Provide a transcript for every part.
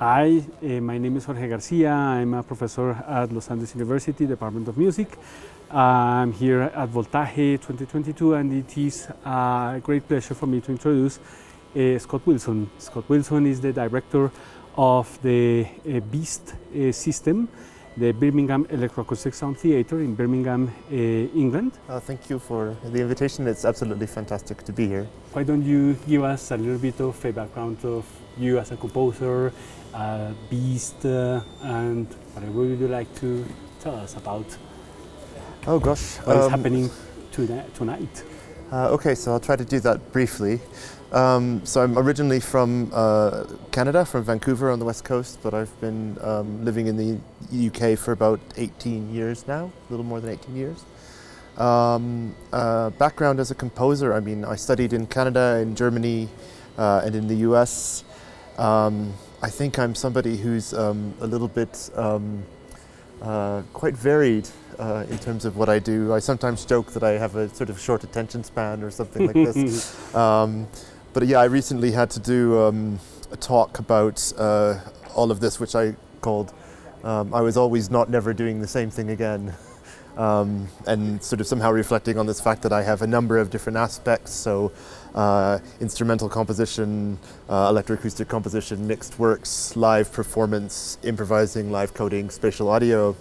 Hi, my name is Jorge García. I'm a professor at Los Andes University, Department of Music. I'm here at Voltaje 2022, and it is a great pleasure for me to introduce Scott Wilson. Scott Wilson is the director of the BEAST system, the Birmingham ElectroAcoustic Sound Theatre in Birmingham, England. Thank you for the invitation. It's absolutely fantastic to be here. Why don't you give us a little bit of a background of you as a composer, BEAST, and whatever would you like to tell us about? Oh gosh. What is happening tonight? Okay, so I'll try to do that briefly. So I'm originally from Canada, from Vancouver on the west coast, but I've been living in the UK for about 18 years now, a little more than 18 years. Background as a composer, I mean, I studied in Canada, in Germany, and in the US. I think I'm somebody who's a little bit quite varied in terms of what I do. I sometimes joke that I have a sort of short attention span or something like this. But yeah, I recently had to do a talk about all of this, which I called I was always not never doing the same thing again. And sort of somehow reflecting on this fact that I have a number of different aspects, so instrumental composition, electroacoustic composition, mixed works, live performance, improvising, live coding, spatial audio,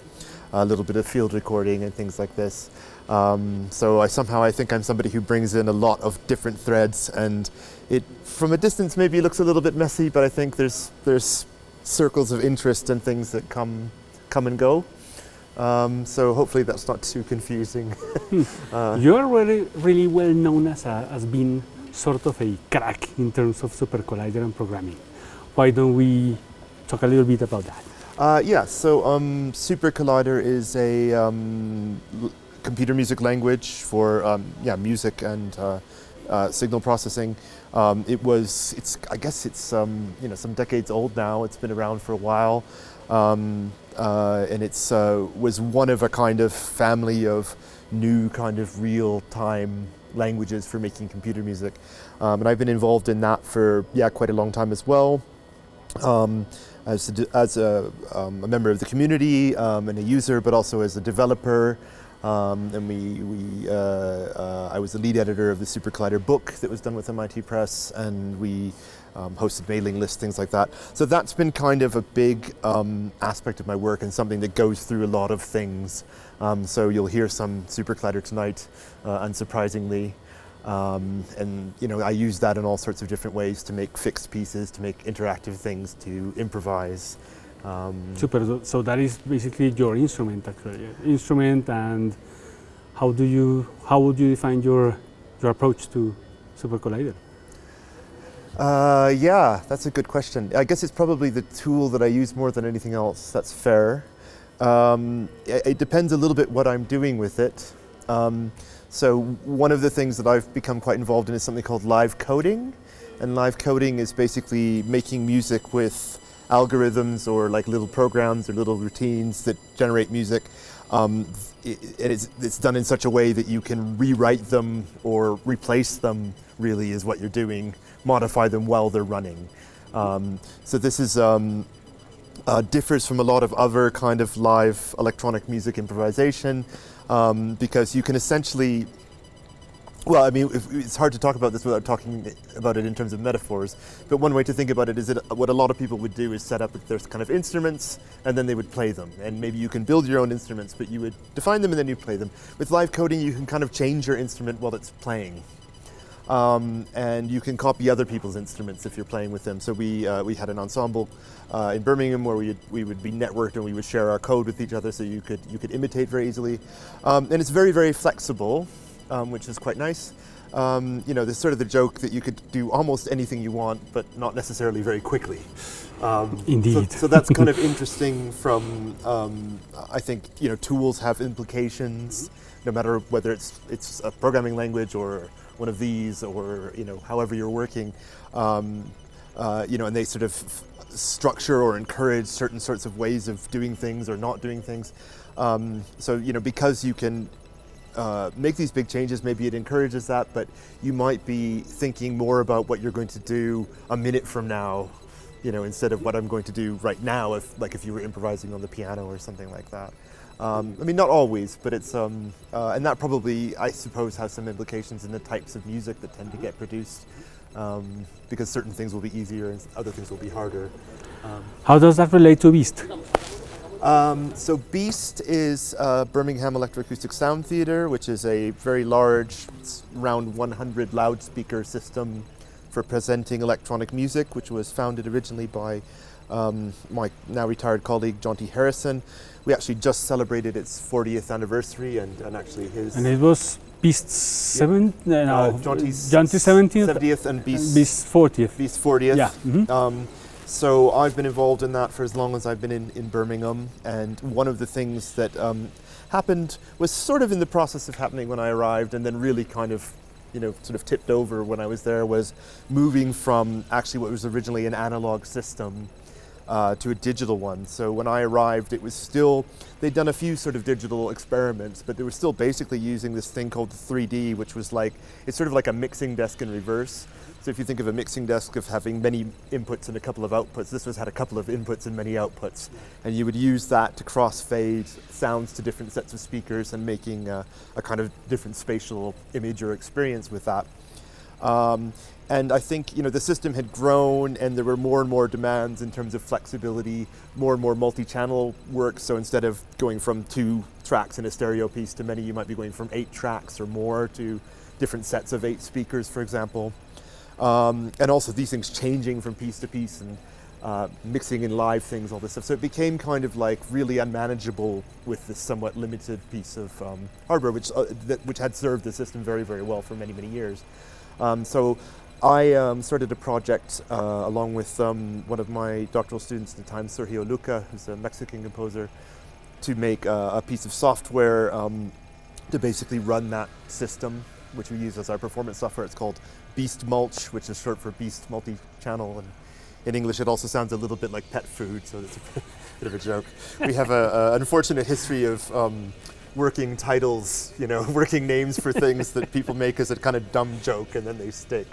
a little bit of field recording and things like this. So I think I'm somebody who brings in a lot of different threads, and it from a distance maybe looks a little bit messy, but I think there's circles of interest and things that come and go. So hopefully that's not too confusing. You're really well known as being sort of a crack in terms of Super Collider and programming. Why don't we talk a little bit about that? Yeah, so Super Collider is a computer music language for music and signal processing. I guess it's some decades old now. It's been around for a while. And it's was one of a kind of family of new kind of real-time languages for making computer music, and I've been involved in that for quite a long time as well, as a member of the community and a user, but also as a developer. And I was the lead editor of the Super Collider book that was done with MIT Press, and we hosted mailing lists, things like that. So that's been kind of a big aspect of my work and something that goes through a lot of things. So you'll hear some Super Collider tonight, unsurprisingly. And I use that in all sorts of different ways to make fixed pieces, to make interactive things, to improvise. Super. So that is basically your instrument, actually. Instrument, and how would you define your approach to Super Collider? Yeah, that's a good question. I guess it's probably the tool that I use more than anything else. That's fair. It depends a little bit what I'm doing with it. So one of the things that I've become quite involved in is something called live coding. And live coding is basically making music with algorithms or like little programs or little routines that generate music. It's done in such a way that you can rewrite them or replace them, really, is what you're doing. Modify them while they're running. So this is differs from a lot of other kind of live electronic music improvisation, because you can essentially, well, I mean, it's hard to talk about this without talking about it in terms of metaphors, but one way to think about it is that what a lot of people would do is set up there's kind of instruments and then they would play them, and maybe you can build your own instruments, but you would define them and then you play them. With live coding, you can kind of change your instrument while it's playing. And you can copy other people's instruments if you're playing with them. So we had an ensemble in Birmingham where we would be networked and we would share our code with each other, so you could imitate very easily. And it's very, very flexible, which is quite nice. you know, there's sort of the joke that you could do almost anything you want, but not necessarily very quickly. Indeed. So that's kind of interesting from, I think, you know, tools have implications, no matter whether it's a programming language or one of these, or, you know, however you're working, you know, and they sort of structure or encourage certain sorts of ways of doing things or not doing things. So, you know, because you can make these big changes, maybe it encourages that, but you might be thinking more about what you're going to do a minute from now, you know, instead of what I'm going to do right now, if you were improvising on the piano or something like that. I mean, not always, but it's, and that probably, I suppose, has some implications in the types of music that tend to get produced, because certain things will be easier and other things will be harder. How does that relate to Beast? So Beast is Birmingham ElectroAcoustic Sound Theatre, which is a very large, it's around 100 loudspeaker system for presenting electronic music, which was founded originally by my now retired colleague John T. Harrison. We actually just celebrated its 40th anniversary, and actually his... And it was Beast's 7th? No, John T's 70th? 70th and Beast's 40th. Beast's 40th. Yeah. Mm-hmm. So I've been involved in that for as long as I've been in Birmingham, and one of the things that happened was sort of in the process of happening when I arrived, and then really kind of, you know, sort of tipped over when I was there, was moving from actually what was originally an analog system to a digital one. So when I arrived, it was still, they'd done a few sort of digital experiments, but they were still basically using this thing called 3D, which was like, it's sort of like a mixing desk in reverse. So if you think of a mixing desk of having many inputs and a couple of outputs, this had a couple of inputs and many outputs. And you would use that to crossfade sounds to different sets of speakers and making a kind of different spatial image or experience with that. And I think, you know, the system had grown and there were more and more demands in terms of flexibility, more and more multi-channel work. So instead of going from 2 tracks in a stereo piece to many, you might be going from 8 tracks or more to different sets of 8 speakers, for example. And also these things changing from piece to piece and mixing in live things, all this stuff. So it became kind of like really unmanageable with this somewhat limited piece of hardware, which had served the system very, very well for many, many years. So I started a project along with one of my doctoral students at the time, Sergio Luca, who's a Mexican composer, to make a piece of software to basically run that system, which we use as our performance software. It's called Beast Mulch, which is short for Beast Multi-Channel, and in English it also sounds a little bit like pet food, so it's a bit of a joke. We have an unfortunate history of working titles, you know, working names for things that people make as a kind of dumb joke and then they stick.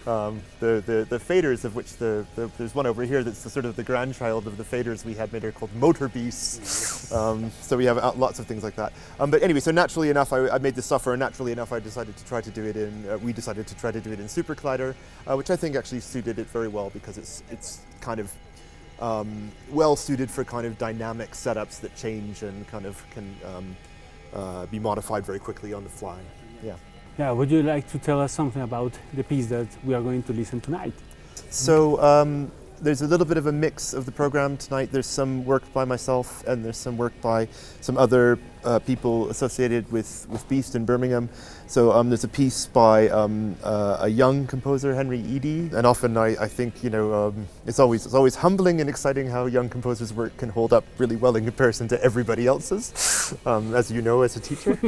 The faders, of which there's one over here that's the sort of the grandchild of the faders we had made, are called motor beasts. So we have lots of things like that. But anyway, so naturally enough, I made this software, and naturally enough, I decided to try to do it in, we decided to try to do it in Super Collider, which I think actually suited it very well, because it's kind of well suited for kind of dynamic setups that change and kind of can be modified very quickly on the fly. Yeah. Yeah, would you like to tell us something about the piece that we are going to listen tonight? So there's a little bit of a mix of the program tonight. There's some work by myself and there's some work by some other people associated with Beast in Birmingham. So there's a piece by a young composer, Henry Eady, and often I think, you know, it's always humbling and exciting how young composers' work can hold up really well in comparison to everybody else's, as you know as a teacher.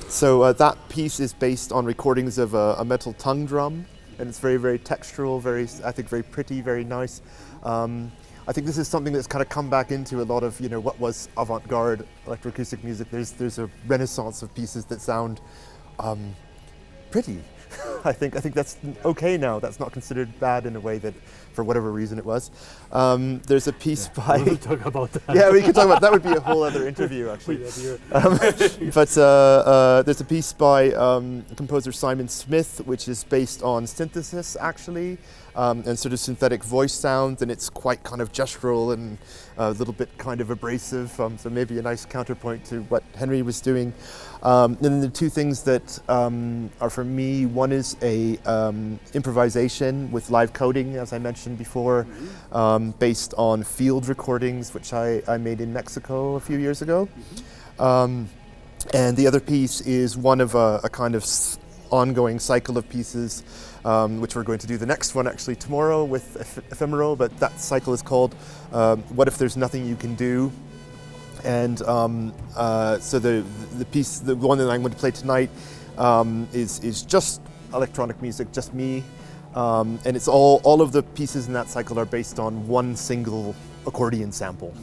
So that piece is based on recordings of a metal tongue drum. And it's very, very textural, I think very pretty, very nice. I think this is something that's kind of come back into a lot of, you know, what was avant-garde electroacoustic music. There's a renaissance of pieces that sound pretty. I think that's okay now. That's not considered bad in a way that, for whatever reason, it was. There's a piece by... We'll talk about that. Yeah, we could talk about that. Would be a whole other interview, actually. But there's a piece by composer Simon Smith, which is based on synthesis, actually, and sort of synthetic voice sounds, and it's quite kind of gestural and a little bit kind of abrasive, so maybe a nice counterpoint to what Henry was doing. And then the two things that are for me, one is a improvisation with live coding, as I mentioned before, based on field recordings, which I made in Mexico a few years ago. And the other piece is one of a kind of ongoing cycle of pieces, which we're going to do the next one actually tomorrow with Ephemeral, but that cycle is called What If There's Nothing You Can Do? And so the piece, the one that I'm going to play tonight is just electronic music, just me. And it's all of the pieces in that cycle are based on one single accordion sample.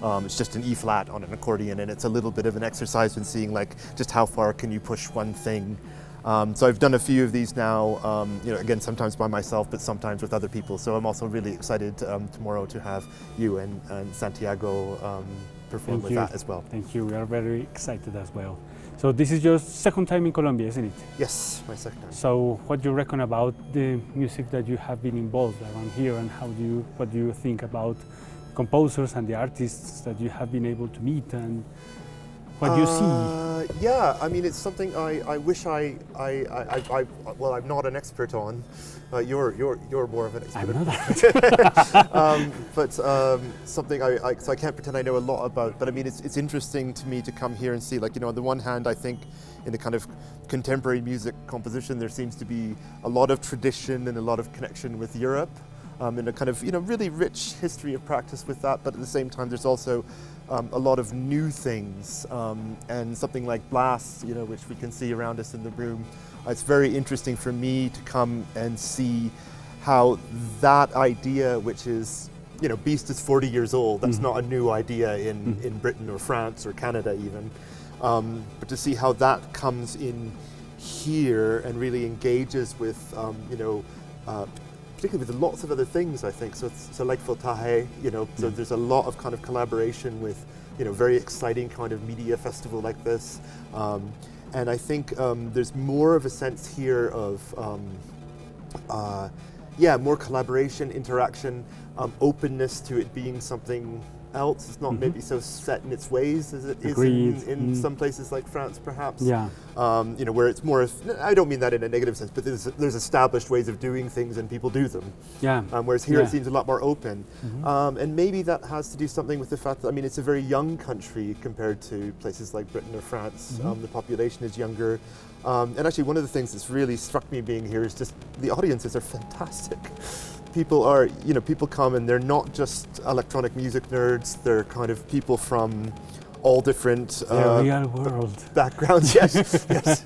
It's just an E flat on an accordion, and it's a little bit of an exercise in seeing like just how far can you push one thing. So I've done a few of these now, you know, again, sometimes by myself, but sometimes with other people. So I'm also really excited tomorrow to have you and Santiago perform with that as well. Thank you. We are very excited as well. So this is your second time in Colombia, isn't it? Yes, my second time. So what do you reckon about the music that you have been involved around here, and what do you think about composers and the artists that you have been able to meet, and what do you see? Yeah, I mean, it's something I wish well, I'm not an expert on. You're more of an expert. I'm not. But something so I can't pretend I know a lot about. But I mean, it's interesting to me to come here and see, like, you know, on the one hand, I think in the kind of contemporary music composition, there seems to be a lot of tradition and a lot of connection with Europe, and a kind of, you know, really rich history of practice with that. But at the same time, there's also a lot of new things, and something like Blast, you know, which we can see around us in the room. It's very interesting for me to come and see how that idea, which is, you know, Beast is 40 years old, that's not a new idea in Britain or France or Canada even, but to see how that comes in here and really engages with, you know, particularly with lots of other things, I think. So like Voltaje, you know, so there's a lot of kind of collaboration with, you know, very exciting kind of media festival like this. And I think there's more of a sense here of, more collaboration, interaction, openness to it being something else. It's not maybe so set in its ways as it is in some places like France, perhaps. Yeah. You know, where it's more. I don't mean that in a negative sense, but there's established ways of doing things and people do them. Yeah. Whereas here it seems a lot more open, and maybe that has to do something with the fact that, I mean, it's a very young country compared to places like Britain or France. The population is younger, and actually one of the things that's really struck me being here is just the audiences are fantastic. People are, you know, people come and they're not just electronic music nerds, they're kind of people from all different real world backgrounds. Yes, yes.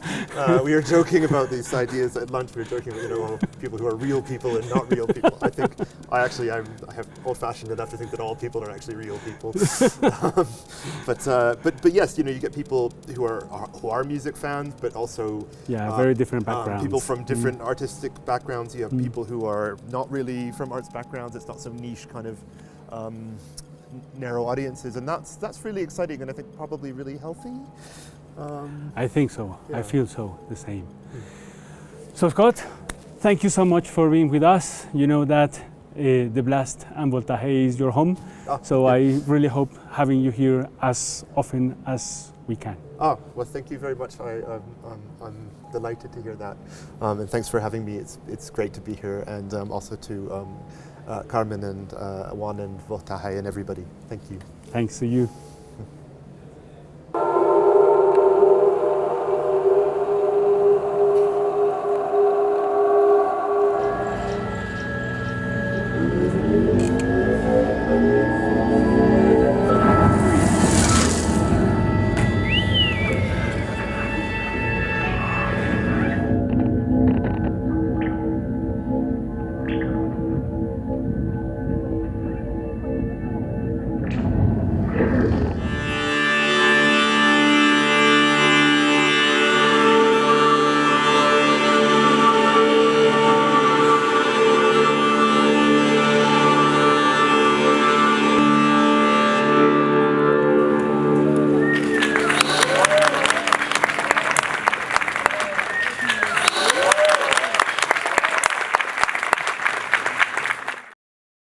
We were joking about these ideas at lunch. We were joking about, you know, people who are real people and not real people. I think I have old-fashioned enough to think that all people are actually real people. But yes, you know, you get people who are music fans, but also very different backgrounds. People from different artistic backgrounds. You have people who are not really from arts backgrounds. It's not some niche kind of narrow audiences, and that's really exciting, and I think probably really healthy. I think so. I feel so, the same. So Scott, thank you so much for being with us. You know that the Blast and Voltaje is your home, so I really hope having you here as often as we can. Well, thank you very much. I'm delighted to hear that, and thanks for having me. It's great to be here, and also to Carmen and Juan and Voltaje and everybody. Thank you. Thanks to you.